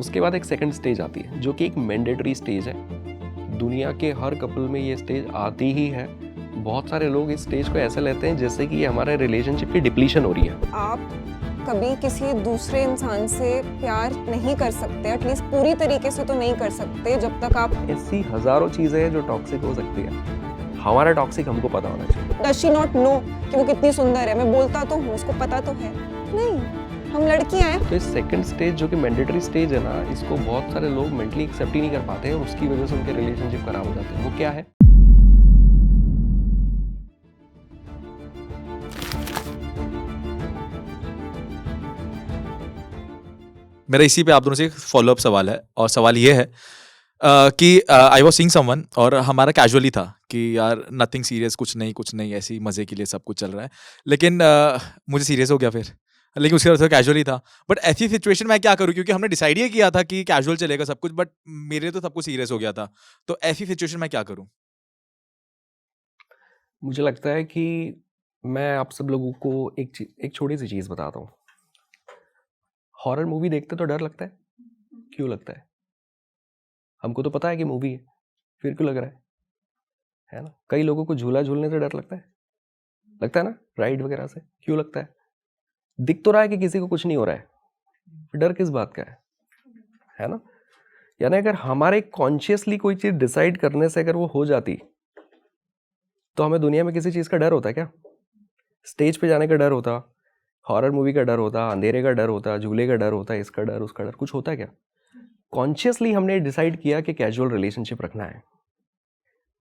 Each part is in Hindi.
उसके बाद एक सेकंड स्टेज आती है जो कि एक मैंडेटरी स्टेज है। दुनिया के हर कपल में ये स्टेज आती ही है। बहुत सारे लोग इस स्टेज को ऐसे लेते हैं जैसे कि ये हमारे रिलेशनशिप की डिप्लीशन हो रही है। आप कभी किसी दूसरे इंसान से प्यार नहीं कर सकते, एटलीस्ट पूरी तरीके से तो नहीं कर सकते जब तक आप। ऐसी हजारों चीजें हैं जो टॉक्सिक हो सकती है। हमारा टॉक्सिक हमको पता होना चाहिए। डज शी नॉट नो कि वो कितनी सुंदर है? मैं बोलता तो हूँ, उसको पता तो है नहीं, हम लड़कियां हैं। तो इस सेकंड स्टेज जो कि मैंडेटरी स्टेज है ना, इसको बहुत सारे लोग मेंटली एक्सेप्ट ही नहीं कर पाते हैं और उसकी वजह से उनके रिलेशनशिप खराब हो जाते हैं। वो क्या है? मेरा इसी पे आप दोनों से एक फॉलोअप सवाल है, और सवाल ये है कि आई वॉज सीइंग समवन और हमारा कैजुअली था कि यार नथिंग सीरियस, कुछ नहीं, ऐसे ही मज़े के लिए सब कुछ चल रहा है। लेकिन मुझे सीरियस हो गया फिर, लेकिन उसके बाद कैजुअली था। बट ऐसी सिचुएशन में क्या करूँ, क्योंकि हमने डिसाइड ही किया था कि कैजुअल चलेगा सब कुछ, बट मेरे तो सब कुछ सीरियस हो गया था। तो ऐसी सिचुएशन में क्या करूँ? मुझे लगता है कि मैं आप सब लोगों को एक छोटी सी चीज़ बताता हूँ। हॉरर मूवी देखते तो डर लगता है। क्यों लगता है? हमको तो पता है कि मूवी है, फिर क्यों लग रहा है ना? कई लोगों को झूला झूलने से डर लगता है ना, राइड वगैरह से। क्यों लगता है? दिख तो रहा है कि किसी को कुछ नहीं हो रहा है, डर किस बात का है ना? यानी अगर हमारे कॉन्शियसली कोई चीज़ डिसाइड करने से अगर वो हो जाती तो हमें दुनिया में किसी चीज़ का डर होता क्या? स्टेज पे जाने का डर होता, हॉरर मूवी का डर होता, अंधेरे का डर होता, झूले का डर होता, इसका डर उसका डर, कुछ होता है क्या? कॉन्शियसली हमने डिसाइड किया कि कैजुअल रिलेशनशिप रखना है,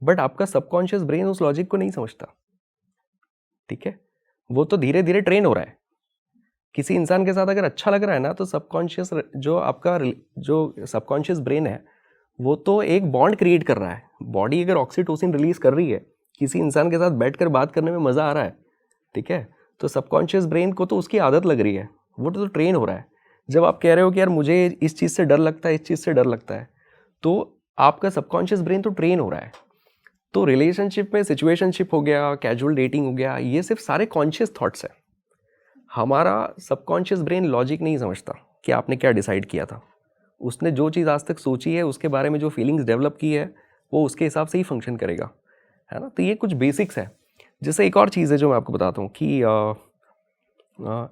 बट आपका सबकॉन्शियस ब्रेन उस लॉजिक को नहीं समझता। ठीक है, वो तो धीरे धीरे ट्रेन हो रहा है। किसी इंसान के साथ अगर अच्छा लग रहा है ना, तो सबकॉन्शियस जो सबकॉन्शियस ब्रेन है वो तो एक बॉन्ड क्रिएट कर रहा है। बॉडी अगर ऑक्सीटोसिन रिलीज कर रही है, किसी इंसान के साथ बैठकर बात करने में मज़ा आ रहा है, ठीक है, तो सबकॉन्शियस ब्रेन को तो उसकी आदत लग रही है, वो तो ट्रेन हो रहा है। जब आप कह रहे हो कि यार मुझे इस चीज़ से डर लगता है, इस चीज़ से डर लगता है, तो आपका सबकॉन्शियस ब्रेन तो ट्रेन हो रहा है। तो रिलेशनशिप में सिचुएशनशिप हो गया, कैजुअल डेटिंग हो गया, ये सिर्फ सारे कॉन्शियस थॉट्स हैं। हमारा सबकॉन्शियस ब्रेन लॉजिक नहीं समझता कि आपने क्या डिसाइड किया था। उसने जो चीज़ आज तक सोची है, उसके बारे में जो फीलिंग्स डेवलप की है, वो उसके हिसाब से ही फंक्शन करेगा, है ना? तो ये कुछ बेसिक्स है। जैसे एक और चीज़ है जो मैं आपको बताता हूँ कि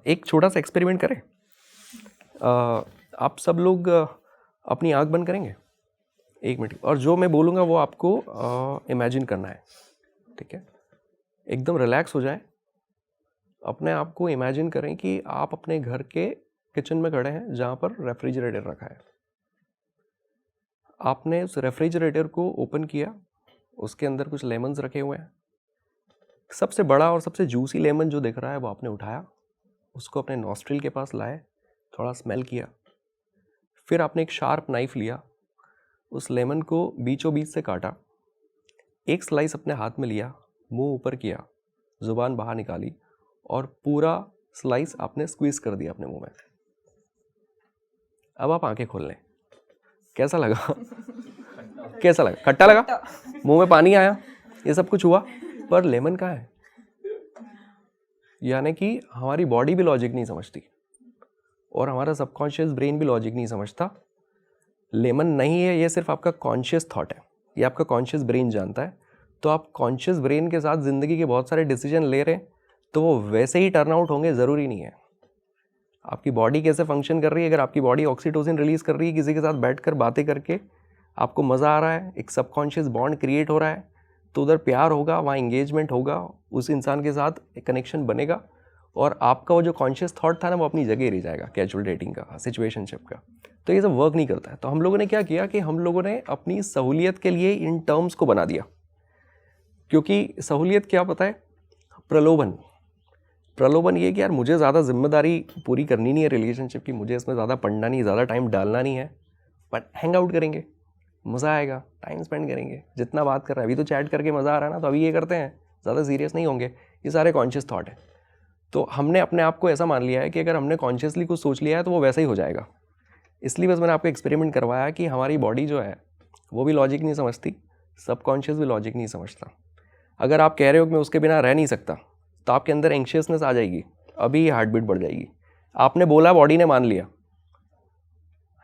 एक छोटा सा एक्सपेरिमेंट करें। आप सब लोग अपनी आँख बंद करेंगे 1 मिनट, और जो मैं बोलूँगा वो आपको इमेजिन करना है। ठीक है, एकदम रिलैक्स हो जाए। अपने आप को इमेजिन करें कि आप अपने घर के किचन में खड़े हैं जहाँ पर रेफ्रिजरेटर रखा है। आपने उस रेफ्रिजरेटर को ओपन किया, उसके अंदर कुछ लेमन्स रखे हुए हैं। सबसे बड़ा और सबसे जूसी लेमन जो दिख रहा है वो आपने उठाया, उसको अपने नॉस्ट्रिल के पास लाए, थोड़ा स्मेल किया। फिर आपने एक शार्प नाइफ लिया, उस लेमन को बीचों बीच से काटा, एक स्लाइस अपने हाथ में लिया, मुंह ऊपर किया, जुबान बाहर निकाली और पूरा स्लाइस आपने स्क्वीज कर दिया अपने मुंह में। अब आप आंखें खोल लें। कैसा लगा? कैसा लगा? खट्टा लगा? मुंह में पानी आया? ये सब कुछ हुआ, पर लेमन कहाँ है? यानी कि हमारी बॉडी भी लॉजिक नहीं समझती और हमारा सबकॉन्शियस ब्रेन भी लॉजिक नहीं समझता। लेमन नहीं है, ये सिर्फ आपका कॉन्शियस थॉट है, ये आपका कॉन्शियस ब्रेन जानता है। तो आप कॉन्शियस ब्रेन के साथ ज़िंदगी के बहुत सारे डिसीजन ले रहे हैं, तो वो वैसे ही टर्न आउट होंगे, ज़रूरी नहीं है। आपकी बॉडी कैसे फंक्शन कर रही है, अगर आपकी बॉडी ऑक्सीटोसिन रिलीज़ कर रही है, किसी के साथ बैठकर बातें करके आपको मज़ा आ रहा है, एक सबकॉन्शियस बॉन्ड क्रिएट हो रहा है, तो उधर प्यार होगा, वहाँ इंगेजमेंट होगा, उस इंसान के साथ एक कनेक्शन बनेगा और आपका वो जो कॉन्शियस थॉट था ना, वो अपनी जगह रह जाएगा कैजुअल डेटिंग का, सिचुएशनशिप का। तो ये सब वर्क नहीं करता है। तो हम लोगों ने क्या किया कि हम लोगों ने अपनी सहूलियत के लिए इन टर्म्स को बना दिया, क्योंकि सहूलियत क्या पता है? प्रलोभन ये कि यार मुझे ज़्यादा जिम्मेदारी पूरी करनी नहीं है रिलेशनशिप की, मुझे इसमें ज़्यादा पढ़ना नहीं, ज़्यादा टाइम डालना नहीं है, बट हैंग आउट करेंगे, मज़ा आएगा, टाइम स्पेंड करेंगे। जितना बात कर रहा है, अभी तो चैट करके मज़ा आ रहा है ना, तो अभी ये करते हैं, ज़्यादा सीरियस नहीं होंगे। ये सारे कॉन्शियस थॉट है। तो हमने अपने आप को ऐसा मान लिया है कि अगर हमने कॉन्शियसली कुछ सोच लिया है तो वो वैसा ही हो जाएगा। इसलिए बस मैंने आपको एक्सपेरिमेंट करवाया कि हमारी बॉडी जो है वो भी लॉजिक नहीं समझती, सबकॉन्शियस भी लॉजिक नहीं समझता। अगर आप कह रहे हो कि मैं उसके बिना रह नहीं सकता, तो आपके अंदर एंग्शियसनेस आ जाएगी, अभी हार्ट बीट बढ़ जाएगी। आपने बोला, बॉडी ने मान लिया,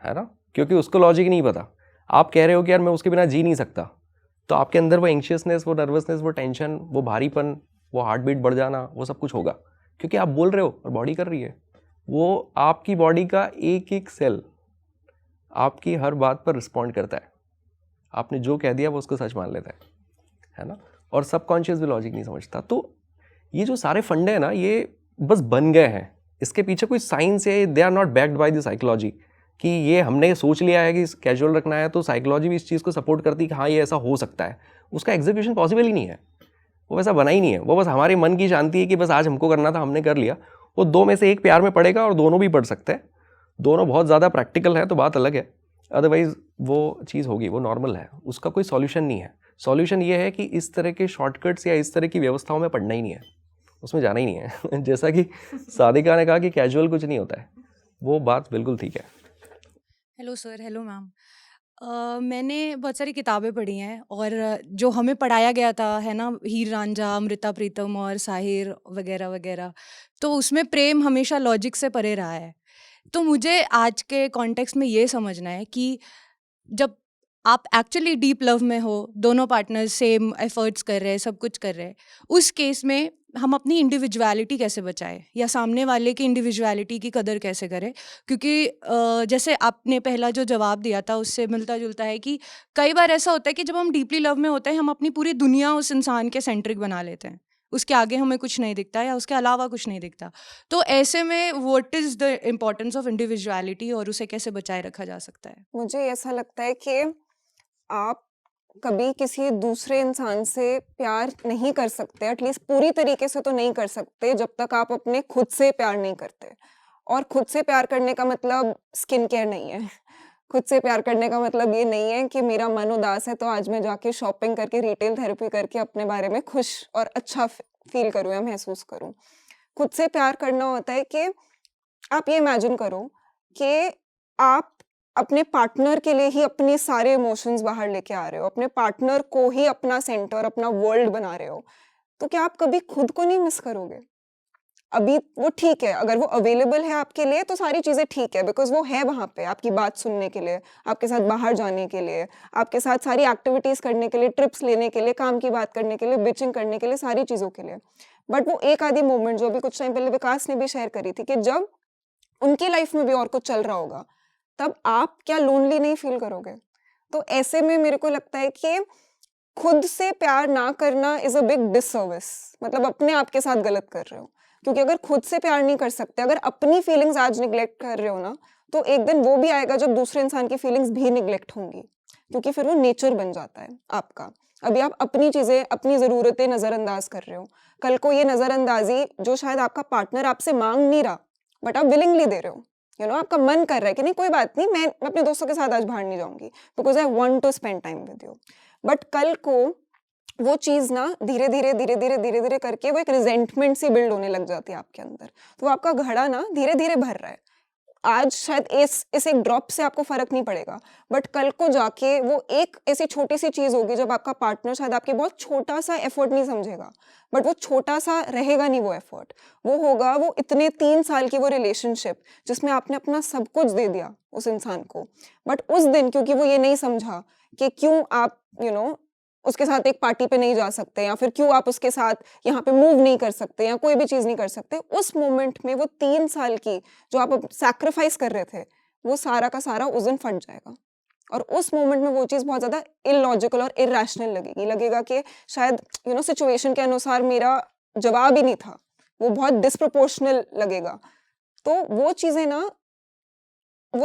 है ना? क्योंकि उसको लॉजिक नहीं पता। आप कह रहे हो कि यार मैं उसके बिना जी नहीं सकता, तो आपके अंदर वो एंशियसनेस, वो नर्वसनेस, वो टेंशन, वो भारीपन, वो हार्ट बीट बढ़ जाना, वो सब कुछ होगा, क्योंकि आप बोल रहे हो और बॉडी कर रही है। वो आपकी बॉडी का एक एक सेल आपकी हर बात पर रिस्पॉन्ड करता है। आपने जो कह दिया वो उसको सच मान लेता है ना। और सबकॉन्शियस भी लॉजिक नहीं समझता। तो ये जो सारे फंडे हैं ना, ये बस बन गए हैं, इसके पीछे कोई साइंस है, they are not backed by the psychology कि ये हमने सोच लिया है कि कैजुअल रखना है, तो साइकोलॉजी भी इस चीज़ को सपोर्ट करती है कि हाँ ये ऐसा हो सकता है। उसका एग्जीक्यूशन पॉसिबल ही नहीं है, वो वैसा बना ही नहीं है। वो बस हमारे मन की शांति है कि बस आज हमको करना था, हमने कर लिया। वो दो में से एक प्यार में पड़ेगा और दोनों भी पढ़ सकते हैं, दोनों बहुत ज़्यादा प्रैक्टिकल है तो बात अलग है, अदरवाइज वो चीज़ होगी, वो नॉर्मल है, उसका कोई सॉल्यूशन नहीं है। सॉल्यूशन ये है कि इस तरह के शॉर्टकट्स या इस तरह की व्यवस्थाओं में पढ़ना ही नहीं है, उसमें जाना ही नहीं है। जैसा कि सादिका ने कहा कि कैजुअल कुछ नहीं होता है, वो बात बिल्कुल ठीक है। Hello sir, hello ma'am. मैंने बहुत सारी किताबें पढ़ी हैं और जो हमें पढ़ाया गया था है ना, हीर रांझा, अमृता प्रीतम और साहिर वगैरह वगैरह, तो उसमें प्रेम हमेशा लॉजिक से परे रहा है। तो मुझे आज के कॉन्टेक्स्ट में ये समझना है कि जब आप एक्चुअली डीप लव में हो, दोनों पार्टनर्स सेम एफर्ट्स कर रहे हैं, सब कुछ कर रहे हैं, उस केस में हम अपनी इंडिविजुअलिटी कैसे बचाएं या सामने वाले की इंडिविजुअलिटी की कदर कैसे करें? क्योंकि जैसे आपने पहला जो जवाब दिया था उससे मिलता जुलता है कि कई बार ऐसा होता है कि जब हम डीपली लव में होते हैं, हम अपनी पूरी दुनिया उस इंसान के सेंट्रिक बना लेते हैं, उसके आगे हमें कुछ नहीं दिखता या उसके अलावा कुछ नहीं दिखता। तो ऐसे में what is the importance of individuality और उसे कैसे बचाए रखा जा सकता है? मुझे ऐसा लगता है कि आप कभी किसी दूसरे इंसान से प्यार नहीं कर सकते, एटलीस्ट पूरी तरीके से तो नहीं कर सकते, जब तक आप अपने खुद से प्यार नहीं करते। और खुद से प्यार करने का मतलब स्किन केयर नहीं है। खुद से प्यार करने का मतलब ये नहीं है कि मेरा मन उदास है तो आज मैं जाके शॉपिंग करके, रिटेल थेरेपी करके अपने बारे में खुश और अच्छा फील करूँ या महसूस करूँ। खुद से प्यार करना होता है कि आप ये इमेजिन करो कि आप अपने पार्टनर के लिए ही अपने सारे इमोशंस बाहर लेके आ रहे हो, अपने पार्टनर को ही अपना सेंटर, अपना वर्ल्ड बना रहे हो, तो क्या आप कभी खुद को नहीं मिस करोगे? अभी वो ठीक है, अगर वो अवेलेबल है आपके लिए तो सारी चीज़ें ठीक है, बिकॉज़ वो है वहाँ पे आपकी बात सुनने के लिए, आपके साथ बाहर जाने के लिए, आपके साथ सारी एक्टिविटीज़ करने के लिए, ट्रिप्स लेने के लिए, काम की बात करने के लिए, बिचिंग करने के लिए, सारी चीज़ों के लिए। बट वो एक आधी मोमेंट जो अभी कुछ टाइम पहले विकास ने भी शेयर करी थी कि जब उनकी लाइफ में भी और कुछ चल रहा होगा, तब आप क्या लोनली नहीं फील करोगे? तो ऐसे में मेरे को लगता है कि खुद से प्यार ना करना इज़ अ बिग डिससर्विस, मतलब अपने आप के साथ गलत कर रहे हो। क्योंकि अगर खुद से प्यार नहीं कर सकते, अगर अपनी फीलिंग्स आज निग्लेक्ट कर रहे हो ना, तो एक दिन वो भी आएगा जब दूसरे इंसान की फीलिंग्स भी निग्लेक्ट होंगी, क्योंकि फिर वो नेचर बन जाता है आपका। अभी आप अपनी चीज़ें, अपनी ज़रूरतें नज़रअंदाज कर रहे हो, कल को ये नज़रअंदाज़ी जो शायद आपका पार्टनर आपसे मांग नहीं रहा, बट आप विलिंगली दे रहे हो, आपका मन कर रहा है कि नहीं कोई बात नहीं, मैं अपने दोस्तों के साथ आज बाहर नहीं जाऊंगी because I want to spend time with you. But कल को वो चीज़ ना धीरे धीरे करके वो एक रिजेंटमेंट सी बिल्ड होने लग जाती है आपके अंदर, तो आपका घड़ा ना धीरे धीरे भर रहा है। आज शायद इस एक ड्रॉप से आपको फर्क नहीं पड़ेगा, बट कल को जाके वो एक ऐसी छोटी सी चीज़ होगी जब आपका पार्टनर शायद आपके बहुत छोटा सा एफर्ट नहीं समझेगा, बट वो छोटा सा रहेगा नहीं वो एफर्ट, वो होगा वो इतने 3 साल की वो रिलेशनशिप जिसमें आपने अपना सब कुछ दे दिया उस इंसान को, बट उस दिन क्योंकि वो ये नहीं समझा कि क्यों आप उसके साथ एक पार्टी पे नहीं जा सकते, या फिर क्यों आप उसके साथ यहाँ पे मूव नहीं कर सकते या कोई भी चीज़ नहीं कर सकते, उस मोमेंट में वो 3 साल की जो आप सैक्रिफाइस कर रहे थे, वो सारा का सारा उस दिन फट जाएगा। और उस मोमेंट में वो चीज़ बहुत ज़्यादा इलॉजिकल और इरैशनल लगेगा कि शायद सिचुएशन के अनुसार मेरा जवाब ही नहीं था, वो बहुत डिस्प्रपोर्शनल लगेगा। तो वो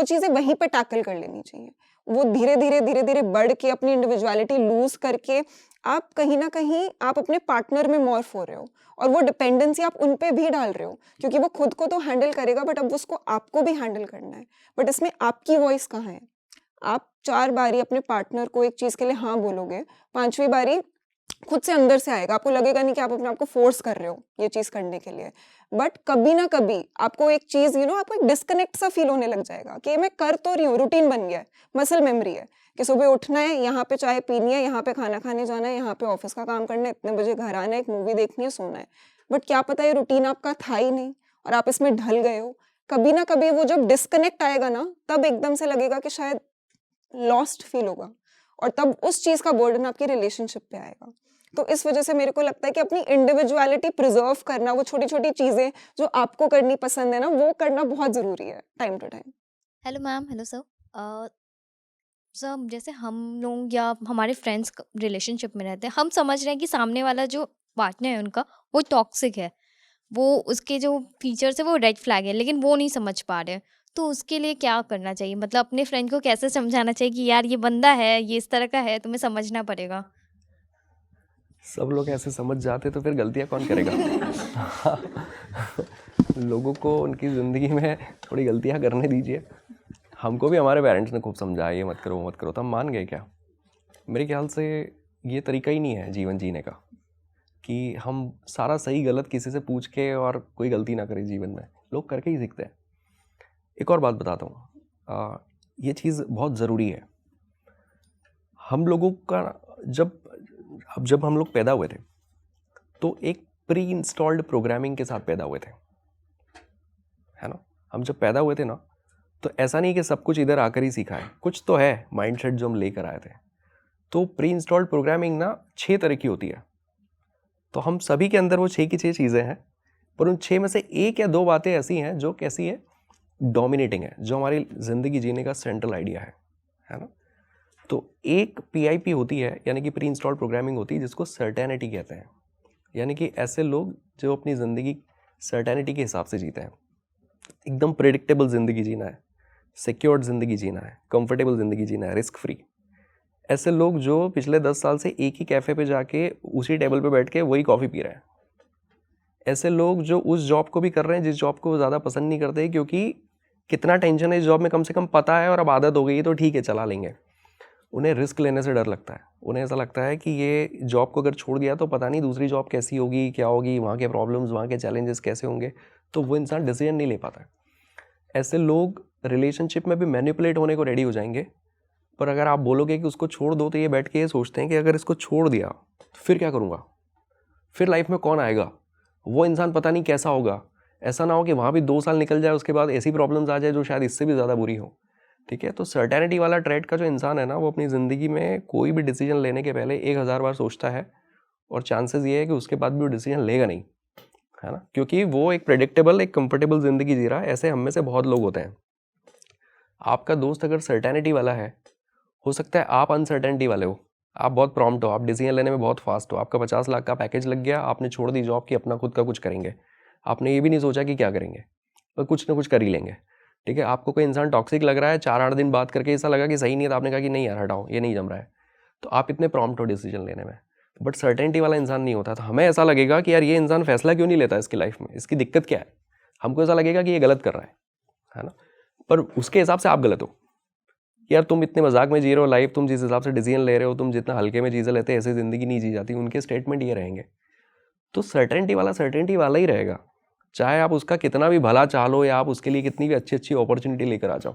चीज़ें वहीं पे टैकल कर लेनी चाहिए। वो धीरे धीरे बढ़ के अपनी इंडिविजुअलिटी लूज करके आप कहीं ना कहीं आप अपने पार्टनर में मॉर्फ हो रहे हो, और वो डिपेंडेंसी आप उन पे भी डाल रहे हो, क्योंकि वो खुद को तो हैंडल करेगा बट अब उसको आपको भी हैंडल करना है। बट इसमें आपकी वॉइस कहाँ है? आप 4 बारी अपने पार्टनर को एक चीज़ के लिए हाँ बोलोगे, 5वीं बारी खुद से अंदर से आएगा, आपको लगेगा नहीं कि आप अपने आप को फोर्स कर रहे हो ये चीज़ करने के लिए, बट कभी ना कभी आपको एक चीज़ आपको एक डिस्कनेक्ट सा फील होने लग जाएगा कि मैं कर तो रही हूँ, रूटीन बन गया है, मसल मेमोरी है कि सुबह उठना है, यहाँ पे चाय पीनी है, यहाँ पे खाना खाने जाना है, यहाँ पे ऑफिस का काम करना है, इतने बजे घर आना है, एक मूवी देखनी है, सोना है। बट क्या पता ये रूटीन आपका था ही नहीं और आप इसमें ढल गए हो। कभी ना कभी वो जब डिस्कनेक्ट आएगा ना, तब एकदम से लगेगा कि शायद लॉस्ट फील होगा, और तब उस चीज़ का बर्डन आपकी रिलेशनशिप पे आएगा। तो इस वजह से मेरे को लगता है कि अपनी इंडिविजुअलिटी प्रिजर्व करना, वो छोटी-छोटी चीज़ें जो आपको करनी पसंद है ना, वो करना बहुत ज़रूरी है time to time. Hello ma'am, hello sir. Sir, जैसे हम लोग या हमारे फ्रेंड्स रिलेशनशिप में रहते हैं, हम समझ रहे हैं कि सामने वाला जो पार्टनर है उनका, वो टॉक्सिक है, वो उसके जो फीचर्स है वो रेड फ्लैग है, लेकिन वो नहीं समझ पा रहे हैं। तो उसके लिए क्या करना चाहिए? मतलब अपने फ्रेंड को कैसे समझाना चाहिए कि यार ये बंदा है, ये इस तरह का है, तुम्हें समझना पड़ेगा। सब लोग ऐसे समझ जाते तो फिर गलतियाँ कौन करेगा? लोगों को उनकी ज़िंदगी में थोड़ी गलतियाँ करने दीजिए। हमको भी हमारे पेरेंट्स ने खूब समझाया ये मत करो वो मत करो, तो हम मान गए क्या? मेरे ख्याल से ये तरीका ही नहीं है जीवन जीने का, कि हम सारा सही गलत किसी से पूछ के और कोई गलती ना करें जीवन में। लोग करके ही सीखते हैं। एक और बात बताता हूँ, ये चीज़ बहुत ज़रूरी है। हम लोगों का जब हम लोग पैदा हुए थे तो एक प्री इंस्टॉल्ड प्रोग्रामिंग के साथ पैदा हुए थे, है ना? हम जब पैदा हुए थे ना, तो ऐसा नहीं कि सब कुछ इधर आकर ही सीखा है, कुछ तो है माइंडसेट जो हम लेकर आए थे। तो प्री इंस्टॉल्ड प्रोग्रामिंग ना 6 तरह की होती है। तो हम सभी के अंदर वो 6 की 6 चीज़ें हैं, पर उन 6 में से 1 या 2 बातें ऐसी हैं जो कैसी है, डोमिनेटिंग है, जो हमारी ज़िंदगी जीने का सेंट्रल आइडिया है ना? तो एक PIP होती है, यानी कि प्री इंस्टॉल्ड प्रोग्रामिंग होती है, जिसको सर्टेनिटी कहते हैं। यानी कि ऐसे लोग जो अपनी ज़िंदगी सर्टेनिटी के हिसाब से जीते हैं। एकदम प्रेडिक्टेबल ज़िंदगी जीना है, सिक्योर्ड ज़िंदगी जीना है, कंफर्टेबल ज़िंदगी जीना है, रिस्क फ्री। ऐसे लोग जो पिछले 10 साल से एक ही कैफ़े पे जाके उसी टेबल पे बैठ के वही कॉफ़ी पी रहे हैं। ऐसे लोग जो उस जॉब को भी कर रहे हैं जिस जॉब को वो ज़्यादा पसंद नहीं करते, क्योंकि कितना टेंशन है इस जॉब में कम से कम पता है और अब आदत हो गई है तो ठीक है चला लेंगे। उन्हें रिस्क लेने से डर लगता है। उन्हें ऐसा लगता है कि ये जॉब को अगर छोड़ दिया तो पता नहीं दूसरी जॉब कैसी होगी, क्या होगी, वहाँ के प्रॉब्लम्स, वहाँ के चैलेंजेस कैसे होंगे, तो वो इंसान डिसीजन नहीं ले पाता है। ऐसे लोग रिलेशनशिप में भी मैनिपुलेट होने को रेडी हो जाएंगे, पर अगर आप बोलोगे कि उसको छोड़ दो, तो ये बैठ के ये सोचते हैं कि अगर इसको छोड़ दिया तो फिर क्या करूँगा, फिर लाइफ में कौन आएगा, वो इंसान पता नहीं कैसा होगा। ऐसा ना हो कि वहाँ भी 2 साल निकल जाए, उसके बाद ऐसी प्रॉब्लम्स आ जाए जो शायद इससे भी ज़्यादा बुरी हो। ठीक है, तो सर्टेनिटी वाला ट्रेड का जो इंसान है ना, वो अपनी ज़िंदगी में कोई भी डिसीजन लेने के पहले 1000 बार सोचता है, और चांसेस ये है कि उसके बाद भी वो डिसीजन लेगा नहीं, है ना? क्योंकि वो एक प्रेडिक्टेबल, एक कंफर्टेबल ज़िंदगी जी रहा है। ऐसे हम में से बहुत लोग होते हैं। आपका दोस्त अगर सर्टेनिटी वाला है, हो सकता है आप अनसर्टेनिटी वाले हो। आप बहुत प्रॉम्प्ट हो, आप डिसीजन लेने में बहुत फास्ट हो। आपका 50 लाख का पैकेज लग गया, आपने छोड़ दी जॉब कि अपना खुद का कुछ करेंगे। आपने ये भी नहीं सोचा कि क्या करेंगे, पर कुछ ना कुछ कर ही लेंगे। ठीक है, आपको कोई इंसान टॉक्सिक लग रहा है, 4-8 दिन बात करके ऐसा लगा कि सही नहीं है, तो आपने कहा कि नहीं यार हटाओ, ये नहीं जम रहा है। तो आप इतने प्रॉम्प्ट हो डिसीजन लेने में, बट सर्टेनिटी वाला इंसान नहीं होता। तो हमें ऐसा लगेगा कि यार ये इंसान फैसला क्यों नहीं लेता इसकी लाइफ में, इसकी दिक्कत क्या है। हमको ऐसा लगेगा कि ये गलत कर रहा है ना? पर उसके हिसाब से आप गलत हो। यार तुम इतने मजाक में जी रहे हो लाइफ, तुम जिस हिसाब से डिसीजन ले रहे हो, तुम जितना हल्के में चीज़ें लेते हैं, ऐसी ज़िंदगी नहीं जी जाती। उनके स्टेटमेंट ये रहेंगे। तो सर्टेनिटी वाला ही रहेगा, चाहे आप उसका कितना भी भला चाह लो या आप उसके लिए कितनी भी अच्छी अच्छी अपॉर्चुनिटी लेकर आ जाओ,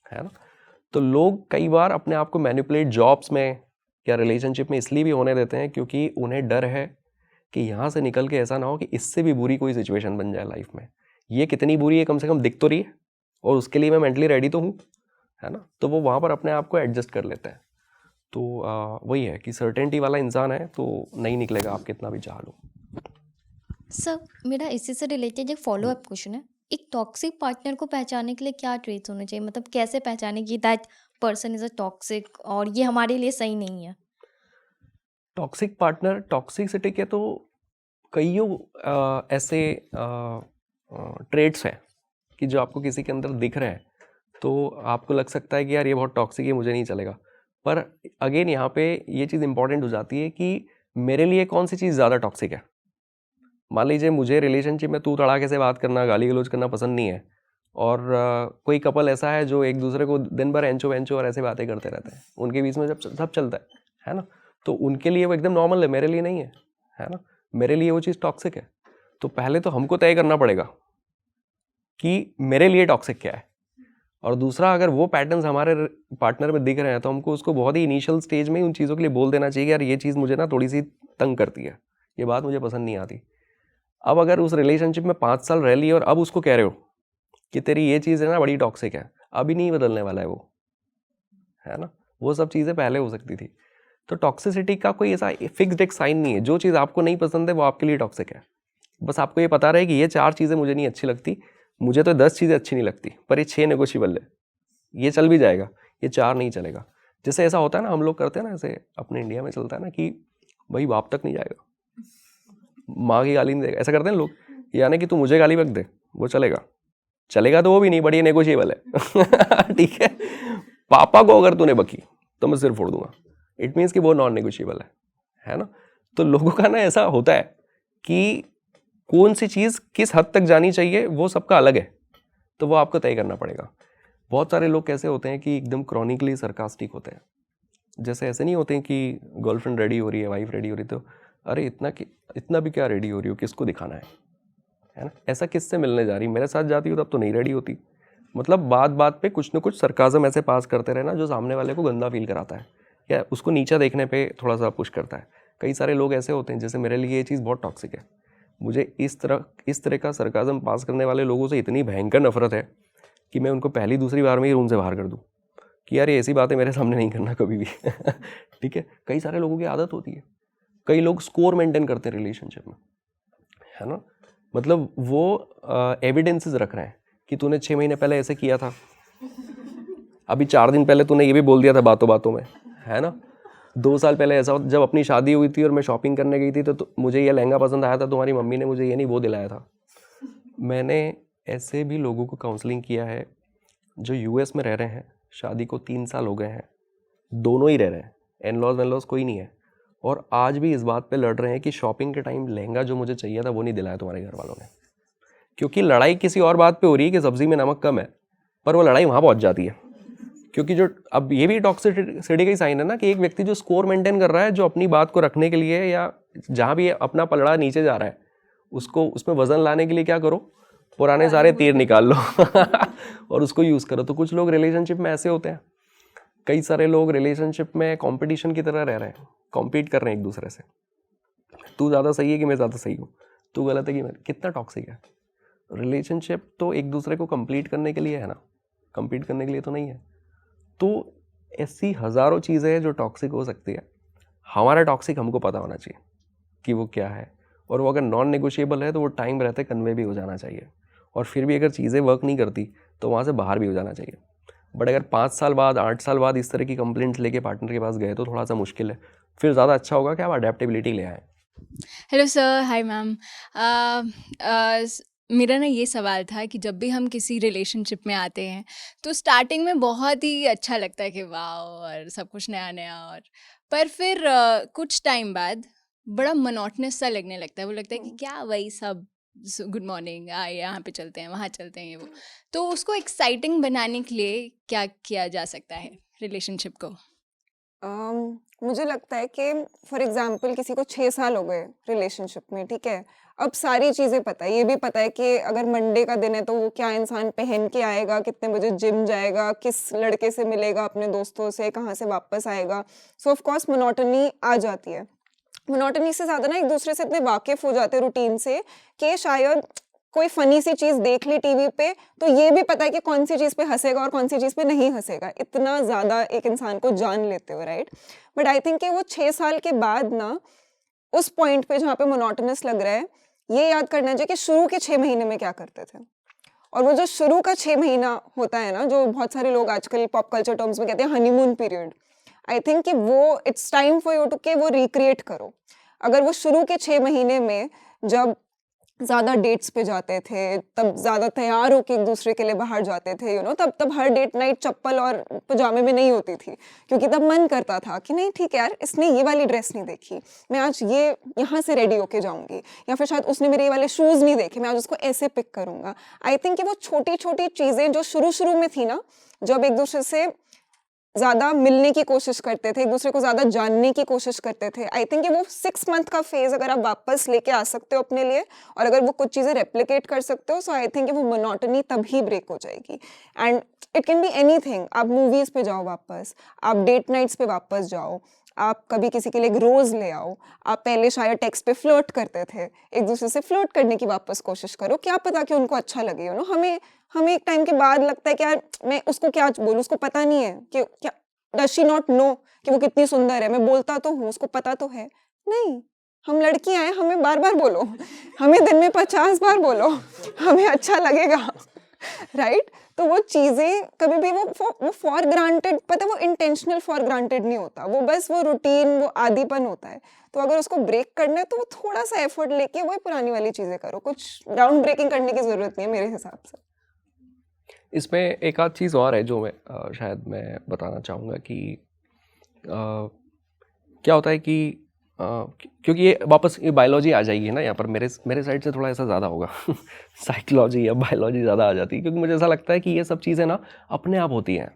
है ना? तो लोग कई बार अपने आप को मैनिपुलेट जॉब्स में या रिलेशनशिप में इसलिए भी होने देते हैं क्योंकि उन्हें डर है कि यहाँ से निकल के ऐसा ना हो कि इससे भी बुरी कोई सिचुएशन बन जाए लाइफ में। ये कितनी बुरी है कम से कम दिख तो रही है, और उसके लिए मैं मेंटली रेडी तो हूँ, है ना? तो वो वहाँ पर अपने आप को एडजस्ट कर लेते हैं। तो वही है कि सर्टेनिटी वाला इंसान है तो नहीं निकलेगा, आप कितना भी चाह लो। सर, मेरा इसी से रिलेटेड एक फॉलो अप क्वेश्चन है। एक टॉक्सिक पार्टनर को पहचानने के लिए क्या ट्रेट्स होने चाहिए? मतलब कैसे पहचाने कि that person is a toxic और ये हमारे लिए सही नहीं है? टॉक्सिक पार्टनर, टॉक्सिसिटी के तो कईयों ऐसे ट्रेट्स हैं कि जो आपको किसी के अंदर दिख रहे हैं, तो आपको लग सकता है कि यार ये बहुत टॉक्सिक है, मुझे नहीं चलेगा। पर अगेन यहाँ पे ये चीज़ इंपॉर्टेंट हो जाती है कि मेरे लिए कौन सी चीज़ ज़्यादा टॉक्सिक है। मान लीजिए मुझे रिलेशनशिप में तू तड़ाके से बात करना, गाली गलौज करना पसंद नहीं है, और कोई कपल ऐसा है जो एक दूसरे को दिन भर एंचो वेंचो और ऐसे बातें करते रहते हैं, उनके बीच में जब सब चलता है ना? तो उनके लिए वो एकदम नॉर्मल है, मेरे लिए नहीं है ना? मेरे लिए वो चीज़ टॉक्सिक है। तो पहले तो हमको तय करना पड़ेगा कि मेरे लिए टॉक्सिक क्या है, और दूसरा अगर वो पैटर्न्स हमारे पार्टनर में दिख रहे हैं तो हमको उसको बहुत ही इनिशियल स्टेज में उन चीज़ों के लिए बोल देना चाहिए कि यार ये चीज़ मुझे ना थोड़ी सी तंग करती है, ये बात मुझे पसंद नहीं आती। अब अगर उस रिलेशनशिप में 5 साल रह ली और अब उसको कह रहे हो कि तेरी ये चीज़ है ना बड़ी टॉक्सिक है, अभी नहीं बदलने वाला है वो, है ना। वो सब चीज़ें पहले हो सकती थी। तो टॉक्सिसिटी का कोई ऐसा फिक्स्ड एक साइन नहीं है। जो चीज़ आपको नहीं पसंद है वो आपके लिए टॉक्सिक है। बस आपको ये पता रहे कि ये 4 चीज़ें मुझे नहीं अच्छी लगती, मुझे तो 10 चीज़ें अच्छी नहीं लगती, पर ये 6 नेगोशिएबल है, ये चल भी जाएगा, ये 4 नहीं चलेगा। जैसे ऐसा होता है ना, हम लोग करते हैं ना, ऐसे अपने इंडिया में चलता है ना कि भाई बाप तक नहीं जाएगा, माँ की गाली नहीं देगा, ऐसा करते हैं लोग। यानी कि तू मुझे गाली बक दे, वो चलेगा, चलेगा तो वो भी नहीं, बट ये नेगोशिएबल है। ठीक है, पापा को अगर तूने बकी तो मैं सिर फोड़ दूंगा, इट मीन्स कि वो नॉन नेगोशिएबल है ना। तो लोगों का ना ऐसा होता है कि कौन सी चीज़ किस हद तक जानी चाहिए वो सबका अलग है, तो वो आपको तय करना पड़ेगा। बहुत सारे लोग कैसे होते हैं कि एकदम क्रॉनिकली सरकास्टिक होते हैं। जैसे ऐसे नहीं होते हैं कि गर्लफ्रेंड रेडी हो रही है, वाइफ रेडी हो रही है, तो अरे इतना भी क्या रेडी हो रही हो, किसको दिखाना है ना। ऐसा किससे मिलने जा रही, मेरे साथ जाती हो तब तो नहीं रेडी होती। मतलब बात बात पे कुछ ना कुछ सरकाज़म ऐसे पास करते रहना जो सामने वाले को गंदा फील कराता है या उसको नीचा देखने पे थोड़ा सा पुश करता है। कई सारे लोग ऐसे होते हैं, जैसे मेरे लिए ये चीज़ बहुत टॉक्सिक है। मुझे इस तरह का सरकाज़म पास करने वाले लोगों से इतनी भयंकर नफरत है कि मैं उनको पहली दूसरी बार में ही रूम से बाहर कर दूँ कि यार ये ऐसी बातें मेरे सामने नहीं करना कभी भी। ठीक है, कई सारे लोगों की आदत होती है। कई लोग स्कोर मेंटेन करते हैं रिलेशनशिप में, है ना। मतलब वो एविडेंसेस रख रहे हैं कि तूने 6 महीने पहले ऐसे किया था, अभी 4 दिन पहले तूने ये भी बोल दिया था बातों बातों में, है ना। 2 साल पहले ऐसा, जब अपनी शादी हुई थी और मैं शॉपिंग करने गई थी तो मुझे ये लहंगा पसंद आया था, तुम्हारी मम्मी ने मुझे ये नहीं वो दिलाया था। मैंने ऐसे भी लोगों को काउंसलिंग किया है जो यूएस में रह रहे हैं, शादी को 3 साल हो गए हैं, दोनों ही रह रहे हैं, इन-लॉज वेन-लॉज कोई नहीं है, और आज भी इस बात पे लड़ रहे हैं कि शॉपिंग के टाइम लहंगा जो मुझे चाहिए था वो नहीं दिलाया तुम्हारे घर वालों ने। क्योंकि लड़ाई किसी और बात पे हो रही है कि सब्जी में नमक कम है, पर वो लड़ाई वहाँ पहुँच जाती है। क्योंकि जो अब ये भी टॉक्सिसिटी का ही साइन है ना कि एक व्यक्ति जो स्कोर मेंटेन कर रहा है, जो अपनी बात को रखने के लिए या जहाँ भी अपना पलड़ा नीचे जा रहा है उसको उसमें वजन लाने के लिए क्या करो, पुराने सारे तीर निकाल लो और उसको यूज़ करो। तो कुछ लोग रिलेशनशिप में ऐसे होते हैं। कई सारे लोग रिलेशनशिप में कंपटीशन की तरह रह रहे हैं, कॉम्पीट कर रहे हैं एक दूसरे से, तू ज़्यादा सही है कि मैं ज़्यादा सही हूँ, तू गलत है कि मैं। कितना टॉक्सिक है। रिलेशनशिप तो एक दूसरे को कंप्लीट करने के लिए है ना, कंपीट करने के लिए तो नहीं है। तो ऐसी हज़ारों चीज़ें हैं जो टॉक्सिक हो सकती है। हमारा टॉक्सिक हमको पता होना चाहिए कि वो क्या है, और वो अगर नॉन नेगोशिएबल है तो वो टाइम रहते कन्वे भी हो जाना चाहिए, और फिर भी अगर चीज़ें वर्क नहीं करती तो वहाँ से बाहर भी हो जाना चाहिए। बट अगर 5 साल बाद 8 साल बाद इस तरह की कंप्लेंट्स लेके पार्टनर के पास गए तो थोड़ा सा मुश्किल है। फिर ज़्यादा अच्छा होगा कि आप अडेप्टेबिलिटी ले आएँ। Hello sir, hi ma'am. मेरा ना ये सवाल था कि जब भी हम किसी रिलेशनशिप में आते हैं तो स्टार्टिंग में बहुत ही अच्छा लगता है कि वाह, और सब कुछ नया नया, और पर फिर कुछ टाइम बाद बड़ा मोनोटनस सा लगने लगता है। वो लगता है कि क्या वही सब, गुड मॉर्निंग, आए यहाँ पे चलते हैं, वहाँ चलते हैं, ये वो। तो उसको एक्साइटिंग बनाने के लिए क्या किया जा सकता है रिलेशनशिप को? मुझे लगता है कि फॉर एग्जांपल किसी को 6 साल हो गए रिलेशनशिप में, ठीक है। अब सारी चीज़ें पता है, ये भी पता है कि अगर मंडे का दिन है तो वो क्या इंसान पहन के आएगा, कितने बजे जिम जाएगा, किस लड़के से मिलेगा अपने दोस्तों से, कहाँ से वापस आएगा। सो ऑफ कोर्स मोनोटनी आ जाती है। मोनोटनी से ज़्यादा ना एक दूसरे से इतने वाकिफ़ हो जाते हैं रूटीन से कि शायद कोई फ़नी सी चीज़ देख ली टीवी पे तो ये भी पता है कि कौन सी चीज़ पे हँसेगा और कौन सी चीज़ पे नहीं हँसेगा। इतना ज़्यादा एक इंसान को जान लेते हो, राइट? बट आई थिंक कि वो 6 साल के बाद ना उस पॉइंट पे जहाँ पे मोनोटोनस लग रहा है, ये याद करना चाहिए कि शुरू के 6 महीने में क्या करते थे। और वो जो शुरू का 6 महीना होता है ना, जो बहुत सारे लोग आजकल पॉप कल्चर टर्म्स में कहते हैं हनीमून पीरियड, आई थिंक कि वो it's time for you to कि वो रिक्रिएट करो। अगर वो शुरू के 6 महीने में जब ज़्यादा डेट्स पे जाते थे, तब ज़्यादा तैयार होके एक दूसरे के लिए बाहर जाते थे, तब हर डेट नाइट चप्पल और पजामे में नहीं होती थी, क्योंकि तब मन करता था कि नहीं ठीक है यार, इसने ये वाली ड्रेस नहीं देखी, मैं आज ये यहाँ से रेडी होके जाऊँगी, या फिर शायद उसने मेरे ये वाले शूज़ नहीं देखे, मैं आज उसको ऐसे पिक करूँगा। आई थिंक कि वो छोटी छोटी चीज़ें जो शुरू में थी ना, जब एक दूसरे से ज़्यादा मिलने की कोशिश करते थे, एक दूसरे को ज़्यादा जानने की कोशिश करते थे, आई थिंक कि वो 6 मंथ का फेज़ अगर आप वापस लेके आ सकते हो अपने लिए, और अगर वो कुछ चीज़ें रेप्लिकेट कर सकते हो, सो आई थिंक कि वो मोनोटनी तभी ब्रेक हो जाएगी। And it can be anything. आप मूवीज़ पे जाओ वापस, आप डेट नाइट्स पे वापस जाओ, आप कभी किसी के लिए एक रोज़ ले आओ, आप पहले शायद टेक्स्ट पे फ्लर्ट करते थे, एक दूसरे से फ्लर्ट करने की वापस कोशिश करो, क्या पता कि उनको अच्छा लगे। हमें हमें एक टाइम के बाद लगता है कि यार मैं उसको क्या बोलूँ, उसको पता नहीं है कि क्या, डज शी नॉट नो कि वो कितनी सुंदर है, मैं बोलता तो हूँ, उसको पता तो है नहीं। हम लड़कियां हैं, हमें बार बार बोलो, हमें दिन में 50 बार बोलो, हमें अच्छा लगेगा, राइट? तो वो चीज़ें कभी भी वो फॉर ग्रांटेड, पता है, वो इंटेंशनल फॉर ग्रांटेड नहीं होता, वो बस वो रूटीन, वो आदीपन होता है। तो अगर उसको ब्रेक करना है तो वो थोड़ा सा एफर्ट लेके वही पुरानी वाली चीज़ें करो, कुछ ग्राउंड ब्रेकिंग करने की ज़रूरत नहीं है मेरे हिसाब से। इसमें एक आध चीज़ और है जो मैं शायद मैं बताना चाहूँगा कि क्या होता है कि क्योंकि ये वापस ये बायोलॉजी आ जाएगी ना यहाँ पर, मेरे साइड से थोड़ा ऐसा ज़्यादा होगा साइकोलॉजी या बायोलॉजी ज़्यादा आ जाती है, क्योंकि मुझे ऐसा लगता है कि ये सब चीज़ें ना अपने आप होती हैं।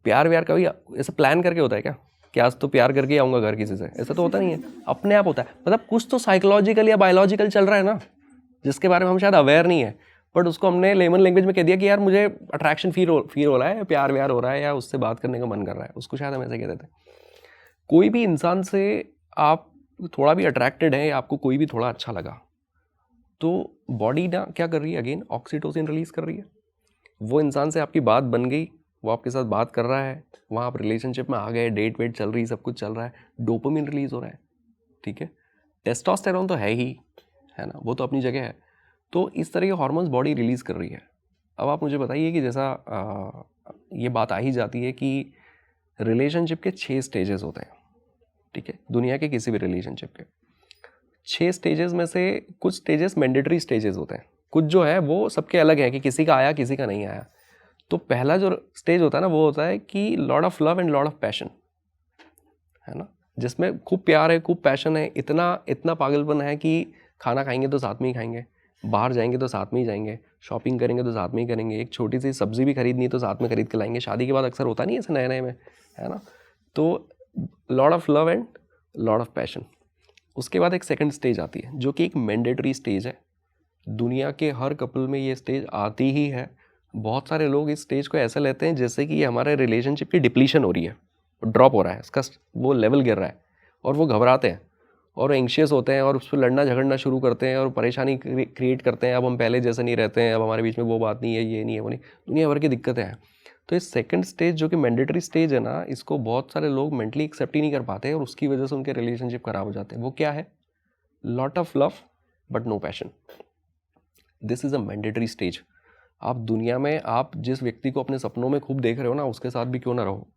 प्यार व्यार कभी ऐसा प्लान करके होता है क्या कि आज तो प्यार करके आऊँगा घर किसी से? ऐसा तो होता नहीं है, अपने आप होता है। मतलब कुछ तो साइकोलॉजिकल या बायोलॉजिकल चल रहा है ना, जिसके बारे में हम शायद अवेयर नहीं है, बट उसको हमने लेमन लैंग्वेज में कह दिया कि यार मुझे अट्रैक्शन फील हो रहा है, प्यार व्यार हो रहा है, या उससे बात करने का मन कर रहा है, उसको शायद हम ऐसे कह देते हैं। कोई भी इंसान से आप थोड़ा भी अट्रैक्टेड हैं, आपको कोई भी थोड़ा अच्छा लगा, तो बॉडी ना क्या कर रही है, अगेन ऑक्सीटोसिन रिलीज कर रही है। वो इंसान से आपकी बात बन गई, वो आपके साथ बात कर रहा है, वहाँ आप रिलेशनशिप में आ गए, डेट वेट चल रही, सब कुछ चल रहा है, डोपामिन रिलीज हो रहा है, ठीक है। टेस्टोस्टेरोन तो है ही, है ना, वो तो अपनी जगह है। तो इस तरह के हार्मोन्स बॉडी रिलीज कर रही है। अब आप मुझे बताइए कि जैसा ये बात आ ही जाती है कि रिलेशनशिप के 6 स्टेजेस होते हैं, ठीक है, दुनिया के किसी भी रिलेशनशिप के 6 स्टेजेस में से कुछ स्टेजेस मैंडेटरी स्टेजेस होते हैं, कुछ जो है वो सबके अलग हैं कि किसी का आया किसी का नहीं आया। तो पहला जो स्टेज होता है ना, वो होता है कि lot of love and lot of passion, है ना, जिसमें खूब प्यार है, खूब पैशन है, इतना पागलपन है कि खाना खाएंगे तो साथ में ही खाएंगे, बाहर जाएंगे तो साथ में ही जाएंगे, शॉपिंग करेंगे तो साथ में ही करेंगे, एक छोटी सी सब्जी भी खरीदनी तो साथ में खरीद के लाएंगे। शादी के बाद अक्सर होता नहीं है ऐसे नए नए में, है ना। तो lot of love and lot of passion. उसके बाद एक सेकंड स्टेज आती है जो कि एक मैंडेटरी स्टेज है, दुनिया के हर कपल में ये स्टेज आती ही है। बहुत सारे लोग इस स्टेज को ऐसे लेते हैं जैसे कि ये हमारे रिलेशनशिप की डिप्लीशन हो रही है, ड्रॉप हो रहा है, इसका वो लेवल गिर रहा है, और वो घबराते हैं और एंशियस होते हैं और उस पर लड़ना झगड़ना शुरू करते हैं और परेशानी क्रिएट करते हैं। अब हम पहले जैसे नहीं रहते हैं, अब हमारे बीच में वो बात नहीं है, ये नहीं है, वो नहीं, दुनिया भर की दिक्कतें हैं। तो इस सेकंड स्टेज जो कि मैंडेटरी स्टेज है ना, इसको बहुत सारे लोग मेंटली एक्सेप्ट ही नहीं कर पाते और उसकी वजह से उनके रिलेशनशिप खराब हो जाते हैं। वो क्या है? Lot of love but no passion. This is a mandatory stage. आप दुनिया में आप जिस व्यक्ति को अपने सपनों में खूब देख रहे हो ना, उसके साथ भी क्यों ना रहो,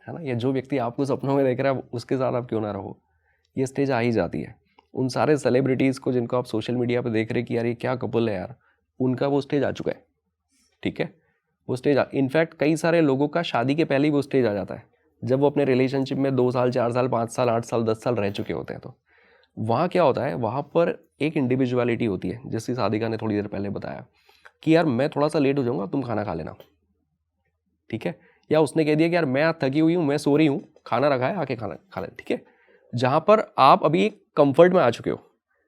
है ना, या जो व्यक्ति आपको सपनों में देख रहा है उसके साथ आप क्यों ना रहो, ये स्टेज आ ही जाती है। उन सारे सेलिब्रिटीज़ को जिनको आप सोशल मीडिया पे देख रहे कि यार ये क्या कपल है यार, उनका वो स्टेज आ चुका है, ठीक है। वो स्टेज इनफैक्ट कई सारे लोगों का शादी के पहले ही वो स्टेज आ जाता है, जब वो अपने रिलेशनशिप में 2 साल 4 साल 5 साल 8 साल 10 साल रह चुके होते हैं। तो वहाँ क्या होता है, वहाँ पर एक इंडिविजुअलिटी होती है, जैसे सादिका ने थोड़ी देर पहले बताया कि यार मैं थोड़ा सा लेट हो जाऊँगा, तुम खाना खा लेना, ठीक है। या उसने कह दिया कि यार मैं आज थकी हुई हूँ, मैं सो रही हूँ, खाना रखा है आके खाना खा ले, ठीक है। जहाँ पर आप अभी एक कंफर्ट में आ चुके हो,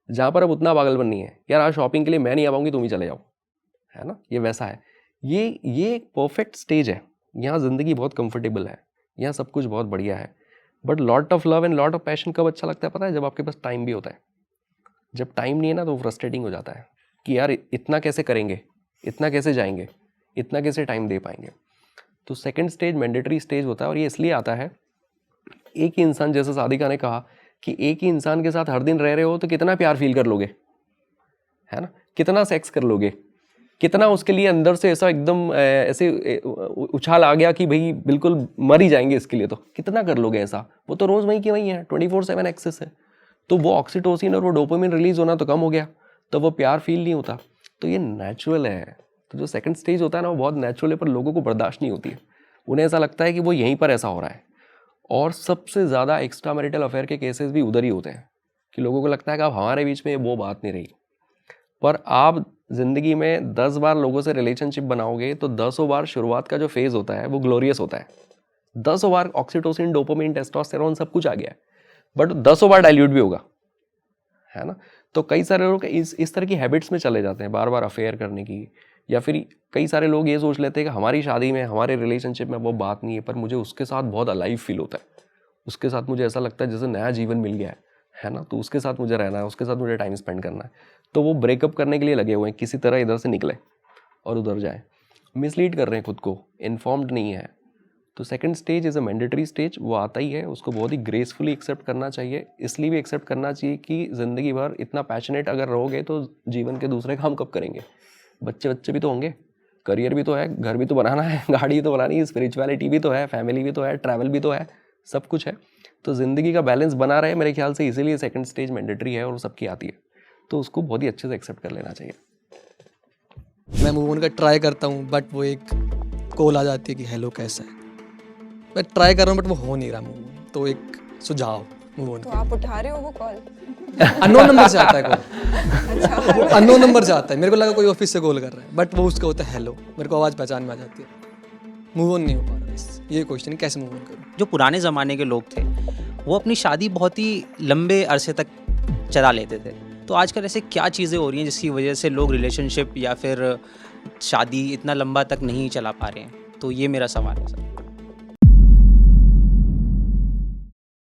जहाँ पर अब उतना पागलपन नहीं है, यार आज शॉपिंग के लिए मैं नहीं आ पाऊंगी, तुम ही चले जाओ, है ना, ये वैसा है। ये एक परफेक्ट स्टेज है, यहाँ ज़िंदगी बहुत कंफर्टेबल है, यहाँ सब कुछ बहुत बढ़िया है। But lot of love and lot of passion कब अच्छा लगता है पता है? जब आपके पास टाइम भी होता है। जब टाइम नहीं है ना तो फ्रस्ट्रेटिंग हो जाता है कि यार इतना कैसे करेंगे, इतना कैसे जाएंगे, इतना कैसे टाइम दे पाएंगे। तो सेकंड स्टेज मैंडेटरी स्टेज होता है, और ये इसलिए आता है, एक ही इंसान, जैसे सादिका ने कहा कि एक ही इंसान के साथ हर दिन रह रहे हो तो कितना प्यार फील कर लोगे, है ना, कितना सेक्स कर लोगे, कितना उसके लिए अंदर से ऐसा एकदम ऐसे उछाल आ गया कि भाई बिल्कुल मर ही जाएंगे इसके लिए, तो कितना कर लोगे ऐसा? वो तो रोज़ वहीं की वहीं है, 24/7 एक्सेस है। तो वो ऑक्सीटोसिन और वो डोपामिन रिलीज होना तो कम हो गया, तो वो प्यार फील नहीं होता। तो ये नेचुरल है। तो जो सेकंड स्टेज होता है ना, वो बहुत नेचुरल है, पर लोगों को बर्दाश्त नहीं होती है। उन्हें ऐसा लगता है कि वो यहीं पर ऐसा हो रहा है। और सबसे ज़्यादा एक्स्ट्रा मैरिटल अफेयर के केसेस भी उधर ही होते हैं कि लोगों को लगता है कि अब हमारे बीच में वो बात नहीं रही। पर आप ज़िंदगी में 10 बार लोगों से रिलेशनशिप बनाओगे तो 10 बार शुरुआत का जो फेज़ होता है वो ग्लोरियस होता है। 10 बार ऑक्सीटोसिन, डोपामिन, टेस्टोस्टेरोन सब कुछ आ गया है, बट 10 बार डाइल्यूट भी होगा, है ना। तो कई सारे लोग इस तरह की हैबिट्स में चले जाते हैं, बार बार अफेयर करने की। या फिर कई सारे लोग ये सोच लेते हैं कि हमारी शादी में, हमारे रिलेशनशिप में वो बात नहीं है, पर मुझे उसके साथ बहुत अलाइव फील होता है, उसके साथ मुझे ऐसा लगता है जैसे नया जीवन मिल गया है ना, तो उसके साथ मुझे रहना है, उसके साथ मुझे टाइम स्पेंड करना है। तो वो ब्रेकअप करने के लिए लगे हुए हैं, किसी तरह इधर से निकले। और उधर जाएं, मिसलीड कर रहे हैं खुद को, इन्फॉर्म्ड नहीं है। तो second stage is a mandatory stage, वो आता ही है, उसको बहुत ही ग्रेसफुली एक्सेप्ट करना चाहिए। इसलिए भी एक्सेप्ट करना चाहिए कि ज़िंदगी भर इतना पैशनेट अगर रहोगे तो जीवन के दूसरे काम कब करेंगे? बच्चे भी तो होंगे, करियर भी तो है, घर भी तो बनाना है, गाड़ी भी तो बनानी है, स्पिरिचुअलिटी भी तो है, फैमिली भी तो है, ट्रैवल भी तो है, सब कुछ है। तो ज़िंदगी का बैलेंस बना रहे मेरे ख्याल से, इसीलिए सेकंड स्टेज मैंडेटरी है और सबकी आती है। तो उसको बहुत ही अच्छे से एक्सेप्ट कर लेना चाहिए। मैं मूव ऑन का ट्राई करता हूँ, बट वो एक कॉल आ जाती है कि हेलो कैसा है। मैं ट्राई कर रहा हूँ बट वो हो नहीं रहा मूव ऑन। तो एक सुझाव मूव ऑन तो आप उठा रहे हो वो कॉल? अननोन नंबर से आता है कॉल, अच्छा, वो अननोन नंबर से आता है। मेरे को लगा कोई ऑफिस से कॉल कर रहा है, बट वो उसका होता है हेलो। मेरे को आवाज़ पहचान में आ जाती है, मूव ऑन नहीं हो पा रहा। बस ये क्वेश्चन है कैसे मूव ऑन करूँ। जो पुराने ज़माने के लोग थे वो अपनी शादी बहुत ही लंबे अरसे तक चला लेते थे। तो आजकल ऐसे क्या चीज़ें हो रही हैं जिसकी वजह से लोग रिलेशनशिप या फिर शादी इतना लंबा तक नहीं चला पा रहे हैं? तो ये मेरा सवाल है सर।